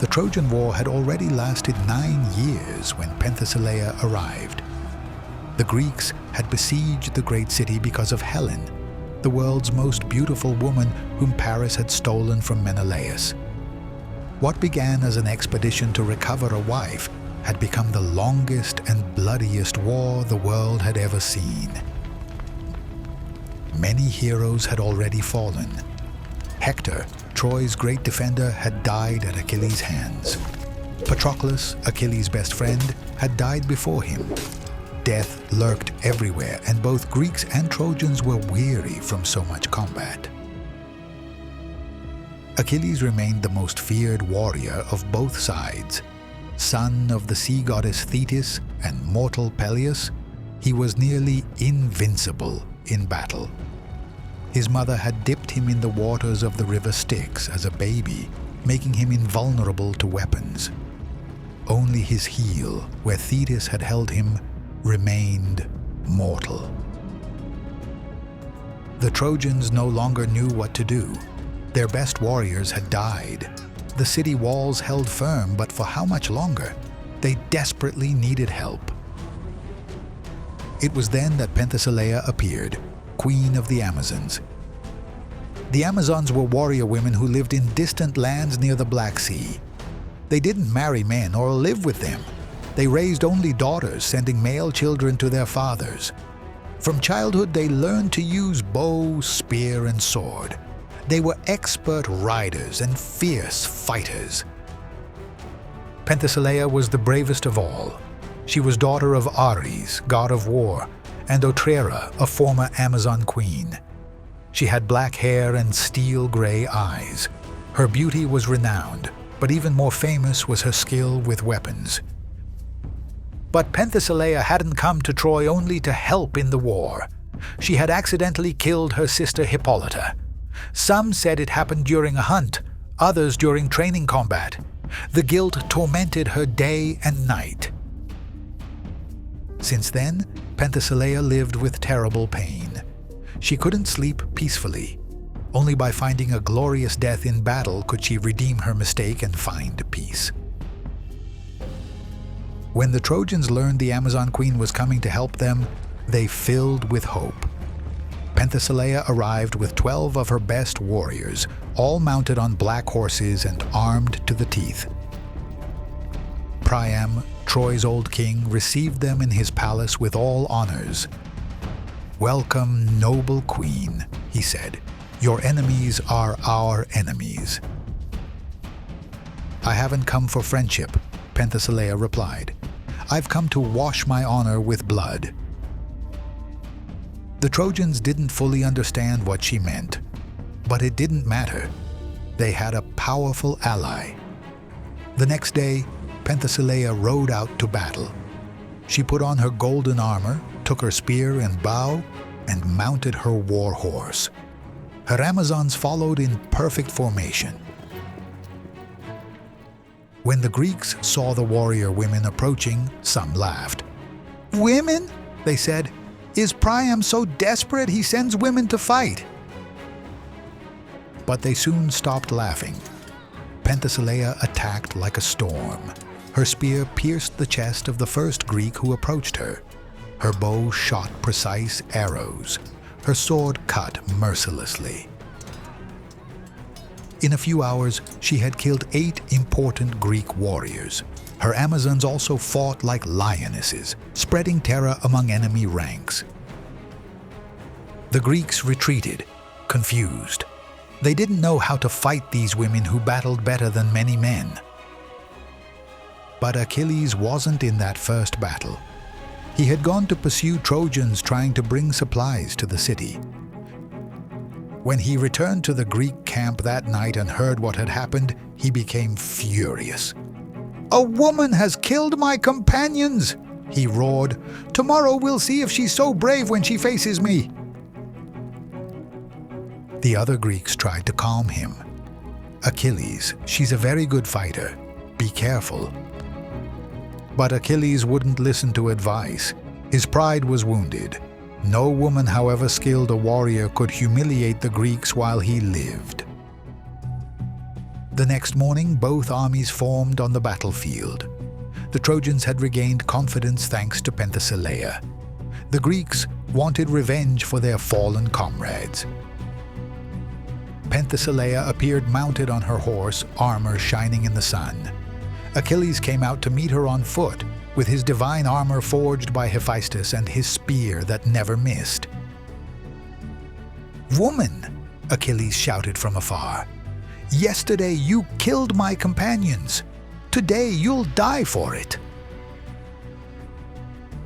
The Trojan War had already lasted 9 years when Penthesileia arrived. The Greeks had besieged the great city because of Helen, the world's most beautiful woman whom Paris had stolen from Menelaus. What began as an expedition to recover a wife had become the longest and bloodiest war the world had ever seen. Many heroes had already fallen. Hector, Troy's great defender, had died at Achilles' hands. Patroclus, Achilles' best friend, had died before him. Death lurked everywhere, and both Greeks and Trojans were weary from so much combat. Achilles remained the most feared warrior of both sides. Son of the sea goddess Thetis and mortal Peleus, he was nearly invincible in battle. His mother had dipped him in the waters of the river Styx as a baby, making him invulnerable to weapons. Only his heel, where Thetis had held him, remained mortal. The Trojans no longer knew what to do. Their best warriors had died. The city walls held firm, but for how much longer? They desperately needed help. It was then that Penthesileia appeared, queen of the Amazons. The Amazons were warrior women who lived in distant lands near the Black Sea. They didn't marry men or live with them. They raised only daughters, sending male children to their fathers. From childhood, they learned to use bow, spear, and sword. They were expert riders and fierce fighters. Penthesileia was the bravest of all. She was daughter of Ares, god of war, and Otrera, a former Amazon queen. She had black hair and steel-gray eyes. Her beauty was renowned, but even more famous was her skill with weapons. But Penthesileia hadn't come to Troy only to help in the war. She had accidentally killed her sister Hippolyta. Some said it happened during a hunt, others during training combat. The guilt tormented her day and night. Since then, Penthesileia lived with terrible pain. She couldn't sleep peacefully. Only by finding a glorious death in battle could she redeem her mistake and find peace. When the Trojans learned the Amazon queen was coming to help them, they filled with hope. Penthesileia arrived with 12 of her best warriors, all mounted on black horses and armed to the teeth. Priam, Troy's old king, received them in his palace with all honors. "Welcome, noble queen," he said. "Your enemies are our enemies." "I haven't come for friendship," Penthesileia replied. "I've come to wash my honor with blood." The Trojans didn't fully understand what she meant, but it didn't matter. They had a powerful ally. The next day, Penthesileia rode out to battle. She put on her golden armor, took her spear and bow, and mounted her war horse. Her Amazons followed in perfect formation. When the Greeks saw the warrior women approaching, some laughed. "Women?" they said. "Is Priam so desperate he sends women to fight?" But they soon stopped laughing. Penthesileia attacked like a storm. Her spear pierced the chest of the first Greek who approached her. Her bow shot precise arrows. Her sword cut mercilessly. In a few hours, she had killed 8 important Greek warriors. Her Amazons also fought like lionesses, spreading terror among enemy ranks. The Greeks retreated, confused. They didn't know how to fight these women who battled better than many men. But Achilles wasn't in that first battle. He had gone to pursue Trojans trying to bring supplies to the city. When he returned to the Greek camp that night and heard what had happened, he became furious. "A woman has killed my companions!" he roared. "Tomorrow we'll see if she's so brave when she faces me." The other Greeks tried to calm him. "Achilles, she's a very good fighter. Be careful." But Achilles wouldn't listen to advice. His pride was wounded. No woman, however skilled a warrior, could humiliate the Greeks while he lived. The next morning, both armies formed on the battlefield. The Trojans had regained confidence thanks to Penthesileia. The Greeks wanted revenge for their fallen comrades. Penthesileia appeared mounted on her horse, armor shining in the sun. Achilles came out to meet her on foot, with his divine armor forged by Hephaestus and his spear that never missed. "Woman," Achilles shouted from afar, "yesterday you killed my companions. Today you'll die for it."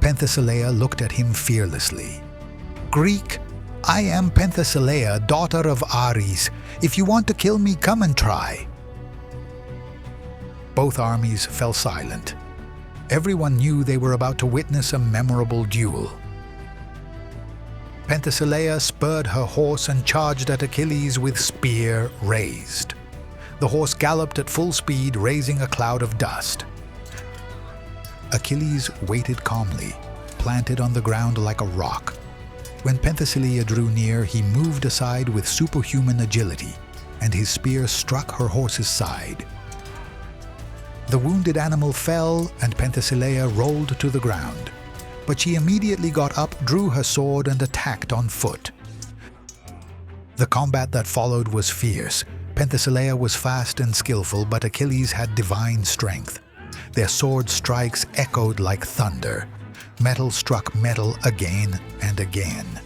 Penthesileia looked at him fearlessly. "Greek, I am Penthesileia, daughter of Ares. If you want to kill me, come and try." Both armies fell silent. Everyone knew they were about to witness a memorable duel. Penthesileia spurred her horse and charged at Achilles with spear raised. The horse galloped at full speed, raising a cloud of dust. Achilles waited calmly, planted on the ground like a rock. When Penthesileia drew near, he moved aside with superhuman agility, and his spear struck her horse's side. The wounded animal fell, and Penthesileia rolled to the ground. But she immediately got up, drew her sword, and attacked on foot. The combat that followed was fierce. Penthesileia was fast and skillful, but Achilles had divine strength. Their sword strikes echoed like thunder. Metal struck metal again and again.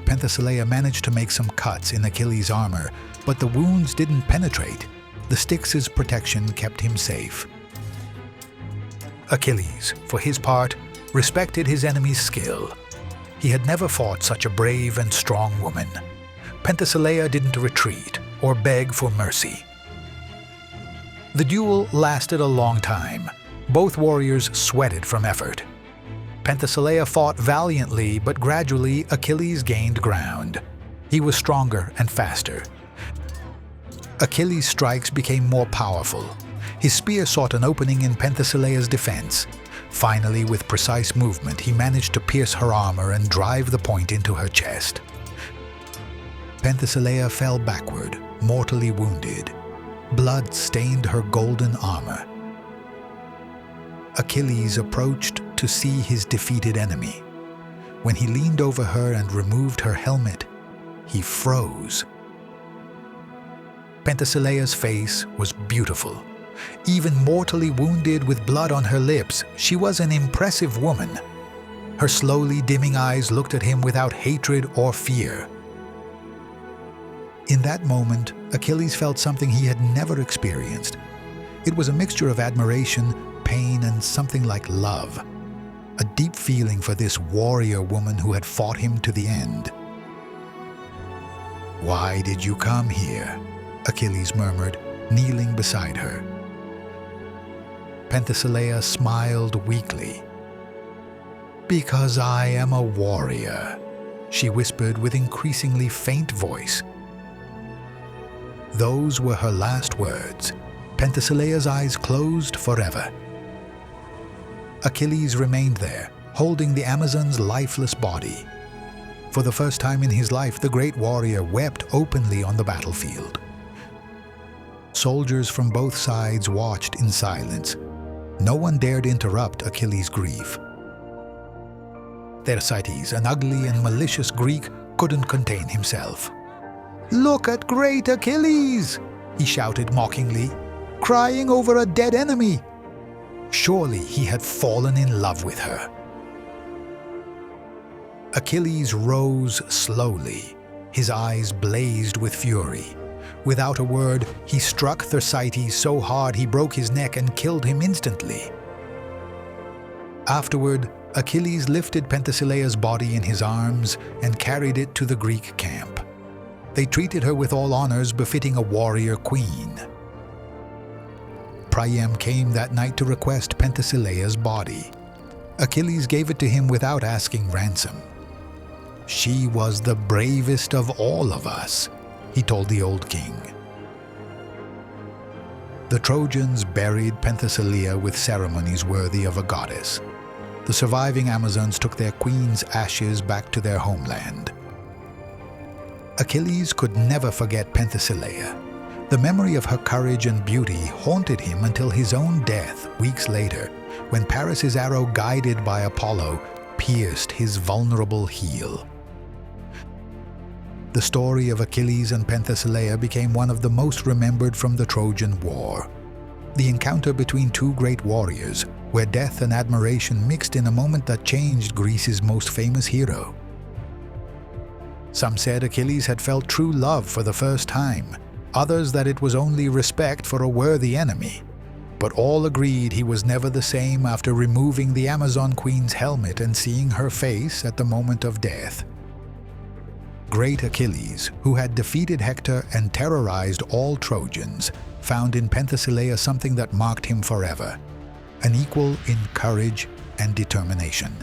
Penthesileia managed to make some cuts in Achilles' armor, but the wounds didn't penetrate. The Styx' protection kept him safe. Achilles, for his part, respected his enemy's skill. He had never fought such a brave and strong woman. Penthesileia didn't retreat or beg for mercy. The duel lasted a long time. Both warriors sweated from effort. Penthesileia fought valiantly, but gradually Achilles gained ground. He was stronger and faster. Achilles' strikes became more powerful. His spear sought an opening in Penthesileia's defense. Finally, with precise movement, he managed to pierce her armor and drive the point into her chest. Penthesileia fell backward, mortally wounded. Blood stained her golden armor. Achilles approached to see his defeated enemy. When he leaned over her and removed her helmet, he froze. Penthesileia's face was beautiful. Even mortally wounded with blood on her lips, she was an impressive woman. Her slowly dimming eyes looked at him without hatred or fear. In that moment, Achilles felt something he had never experienced. It was a mixture of admiration, pain, and something like love. A deep feeling for this warrior woman who had fought him to the end. "Why did you come here?" Achilles murmured, kneeling beside her. Penthesileia smiled weakly. "Because I am a warrior," she whispered with increasingly faint voice. Those were her last words. Penthesileia's eyes closed forever. Achilles remained there, holding the Amazon's lifeless body. For the first time in his life, the great warrior wept openly on the battlefield. Soldiers from both sides watched in silence. No one dared interrupt Achilles' grief. Thersites, an ugly and malicious Greek, couldn't contain himself. "Look at great Achilles!" he shouted mockingly, "crying over a dead enemy." Surely he had fallen in love with her. Achilles rose slowly. His eyes blazed with fury. Without a word, he struck Thersites so hard he broke his neck and killed him instantly. Afterward, Achilles lifted Penthesileia's body in his arms and carried it to the Greek camp. They treated her with all honors befitting a warrior queen. Priam came that night to request Penthesileia's body. Achilles gave it to him without asking ransom. "She was the bravest of all of us," he told the old king. The Trojans buried Penthesileia with ceremonies worthy of a goddess. The surviving Amazons took their queen's ashes back to their homeland. Achilles could never forget Penthesileia. The memory of her courage and beauty haunted him until his own death weeks later, when Paris's arrow, guided by Apollo, pierced his vulnerable heel. The story of Achilles and Penthesileia became one of the most remembered from the Trojan War. The encounter between two great warriors, where death and admiration mixed in a moment that changed Greece's most famous hero. Some said Achilles had felt true love for the first time, others that it was only respect for a worthy enemy. But all agreed he was never the same after removing the Amazon Queen's helmet and seeing her face at the moment of death. Great Achilles, who had defeated Hector and terrorized all Trojans, found in Penthesileia something that marked him forever, an equal in courage and determination.